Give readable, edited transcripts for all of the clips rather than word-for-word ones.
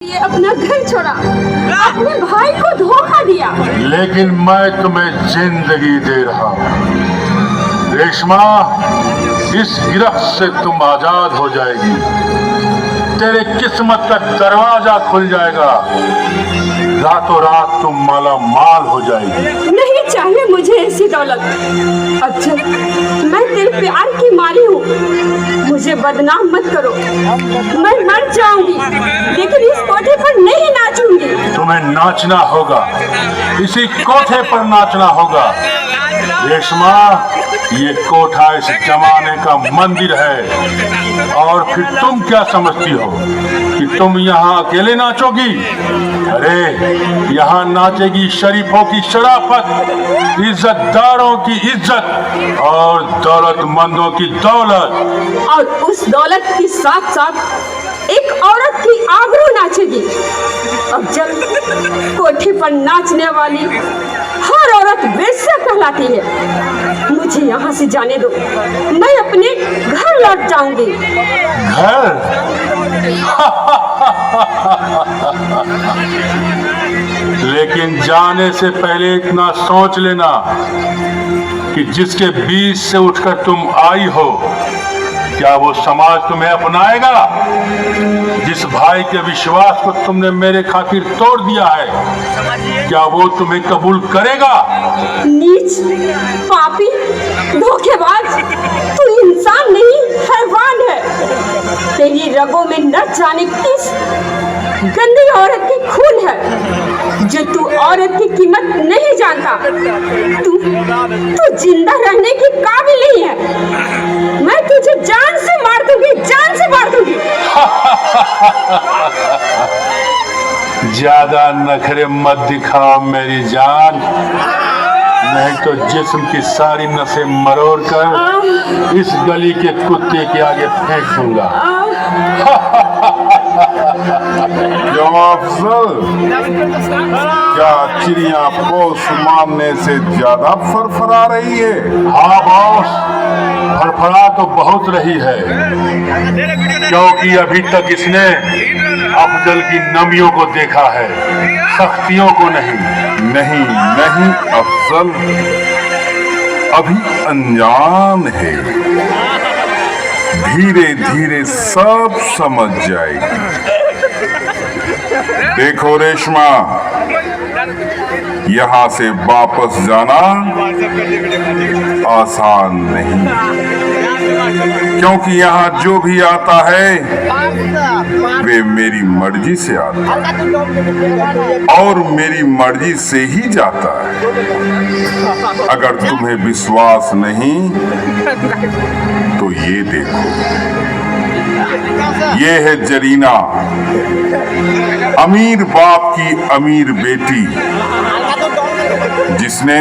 लिए अपना घर छोड़ा, अपने भाई को धोखा दिया। लेकिन मैं तुम्हें जिंदगी दे रहा हूं रेशमा। इस गिरफ्त से तुम आजाद हो जाएगी। तेरे किस्मत का दरवाजा खुल जाएगा। रातों रात तुम माला माल हो जाएगी। नहीं चाहिए मुझे ऐसी दौलत। अफजल, मैं तेरे प्यार की मारी हूँ, मुझे बदनाम मत करो। मैं मर जाऊंगी लेकिन इस कोठे पर नहीं नाचूंगी। तुम्हें नाचना होगा, इसी कोठे पर नाचना होगा। रेशमा, ये कोठा इस जमाने का मंदिर है। और फिर तुम क्या समझती हो कि तुम यहाँ अकेले नाचोगी? अरे यहाँ नाचेगी शरीफों की शराफत, इज्जतदारों की इज्जत और दौलतमंदों की दौलत। और उस दौलत के साथ साथ एक औरत की आबरू नाचेगी। अफजल, कोठे पर नाचने वाली हर औरत वेश्या कहलाती है। मुझे यहाँ से जाने दो, मैं अपने घर लौट जाऊंगी। घर? लेकिन जाने से पहले इतना सोच लेना कि जिसके बीच से उठकर तुम आई हो, क्या वो समाज तुम्हें अपनाएगा? जिस भाई के विश्वास को तुमने मेरे खातिर तोड़ दिया है, क्या वो तुम्हें कबूल करेगा? नीच, पापी, धोखेबाज, तू इंसान नहीं हैवान है। तेरी रगों में न जाने किस गंदी औरत की खून है जो तू औरत की कीमत नहीं जानता। तू जिंदा रहने की काबिल नहीं है। मैं तुझे जान से मार दूंगी, जान से मार दूंगी। ज्यादा नखरे मत दिखाओ मेरी जान, नहीं तो जिस्म की सारी नसें मरोड़ कर इस गली के कुत्ते के आगे फेंक दूंगा। क्यों अफजल, क्या चिड़िया पोस मारने से ज्यादा फरफरा रही है? हाँ बॉस, फड़फड़ा तो बहुत रही है, क्योंकि अभी तक इसने अफजल की नमियों को देखा है, सख्तियों को नहीं। नहीं नहीं अफजल, अभी अनजान है, धीरे धीरे सब समझ जाएगी। देखो रेशमा, यहाँ से वापस जाना आसान नहीं, क्योंकि यहाँ जो भी आता है वे मेरी मर्जी से आता है और मेरी मर्जी से ही जाता है। अगर तुम्हें विश्वास नहीं तो ये देखो, ये है जरीना, अमीर बाप की अमीर बेटी, जिसने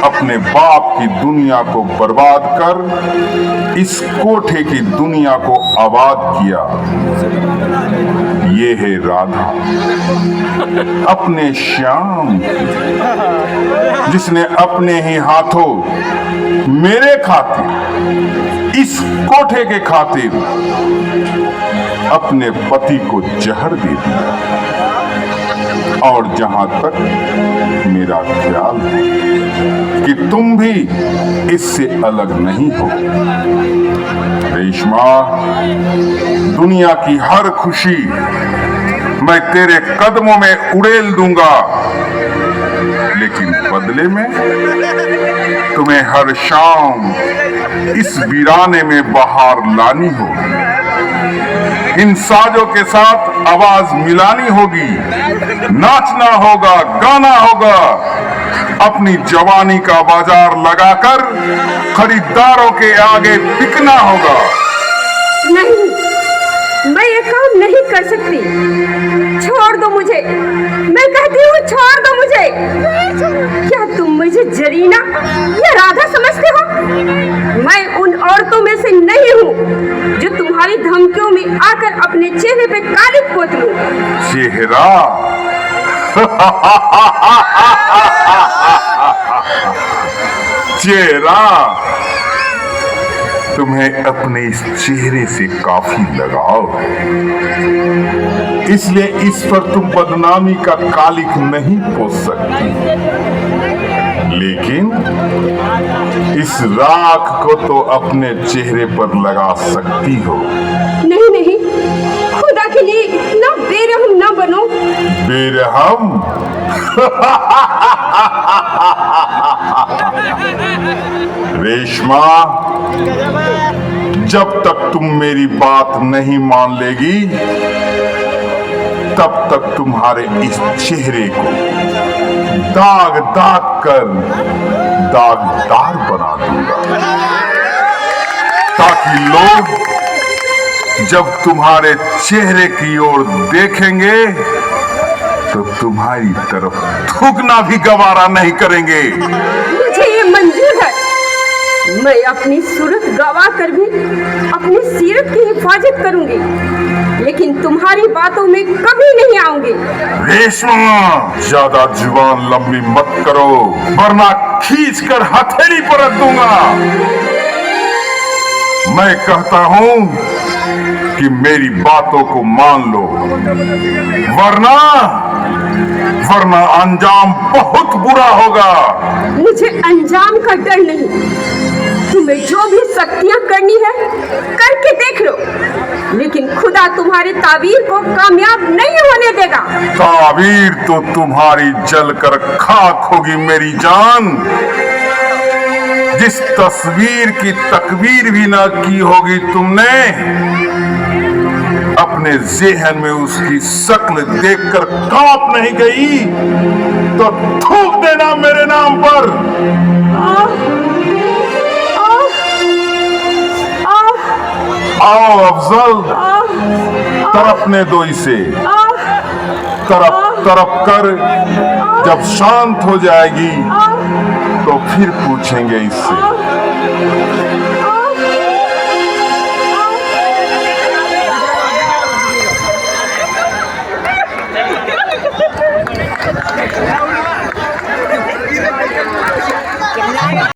अपने बाप की दुनिया को बर्बाद कर इस कोठे की दुनिया को आबाद किया। ये है राधा, अपने श्याम, जिसने अपने ही हाथों मेरे खातिर, इस कोठे के खातिर अपने पति को जहर दे दिया। और जहां तक मेरा ख्याल है कि तुम भी इससे अलग नहीं हो रेशमा, दुनिया की हर खुशी मैं तेरे कदमों में उड़ेल दूंगा, लेकिन बदले में तुम्हें हर शाम इस वीराने में बाहर लानी होगी, इन साजों के साथ आवाज मिलानी होगी, नाचना होगा, गाना होगा, अपनी जवानी का बाजार लगाकर खरीदारों के आगे बिकना होगा। नहीं, मैं ये काम नहीं कर सकती। छोड़ दो मुझे, मैं कहती हूँ छोड़ दो मुझे। क्या तुम मुझे जरीना या राधा समझते हो? मैं उन औरतों में से नहीं हूँ जो तुम्हारी धमकियों में आकर अपने चेहरे पे काली पोत लूं। चेहरा चेहरा तुम्हें अपने इस चेहरे से काफी लगाव है, इसलिए इस पर तुम बदनामी का कालिख नहीं पोंछ सकती। लेकिन इस राख को तो अपने चेहरे पर लगा सकती हो। नहीं नहीं, खुदा के लिए इतना बेरहम ना बनो। बेरहम? रेशमा, जब तक तुम मेरी बात नहीं मान लेगी तब तक तुम्हारे इस चेहरे को दाग दाग कर दागदार बना दूंगा, ताकि लोग जब तुम्हारे चेहरे की ओर देखेंगे तो तुम्हारी तरफ थूकना भी गवारा नहीं करेंगे। मुझे ये मंजूर है। मैं अपनी सूरत गवा कर भी अपनी सीरत की हिफाजत करूंगी, लेकिन तुम्हारी बातों में कभी नहीं आऊंगी। रेशमा, ज्यादा जुबान लंबी मत करो, वरना खींच कर हथेली पर रख दूंगा। मैं कहता हूं कि मेरी बातों को मान लो, वरना अंजाम बहुत बुरा होगा। मुझे अंजाम का डर नहीं। तुम्हें जो भी शक्तियां करनी है करके देख लो, लेकिन खुदा तुम्हारी ताबीर को कामयाब नहीं होने देगा। ताबीर तो तुम्हारी जलकर खाक होगी मेरी जान। जिस तस्वीर की तकबीर भी ना की होगी तुमने, अपने ज़हन में उसकी शक्ल देखकर कांप नहीं गई तो थूक देना मेरे नाम पर। आओ अफजल, तरफने दो इसे। तरफ कर, जब शांत हो जाएगी तो फिर पूछेंगे इससे।